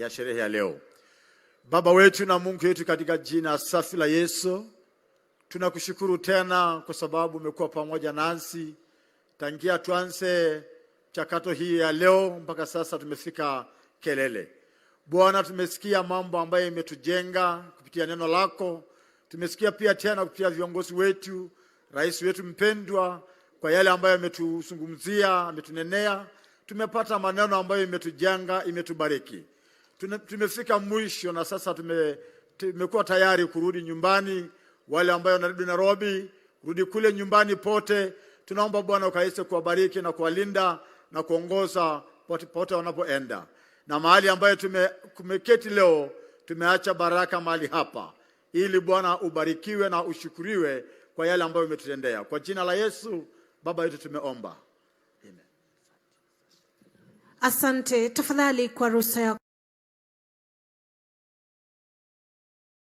ya sherehe ya leo. Baba wetu na Mungu wetu, katika jina safi la Yesu, tunakushukuru tena kwa sababu umekuwa pamoja nasi tangia tuanze chakato hii ya leo mpaka sasa tumefika kelele. Bwana, tumesikia mambo ambayo imetujenga kupitia neno lako. Tumesikia pia tena kupitia viongozi wetu, rais wetu mpendwa, kwa yale ambayo ametuzungumzia, ametunenea. Tumepata maneno ambayo imetujenga, imetubariki. Tumefika mwisho na sasa tumekuwa tayari kurudi nyumbani. Wale ambao wanarudi Nairobi, rudi kule nyumbani pote. Tunaomba Bwana ukaweze kuwabariki na kuwalinda na kuongoza pote wanapoenda. Na mahali ambayo tumeketi leo, tumeacha baraka mahali hapa, ili Bwana ubarikiwe na ushukuriwe kwa yale ambayo umetutendea. Kwa jina la Yesu Baba yetu tumeomba. Amen. Asante. Tafadhali kwa ruhusa yako.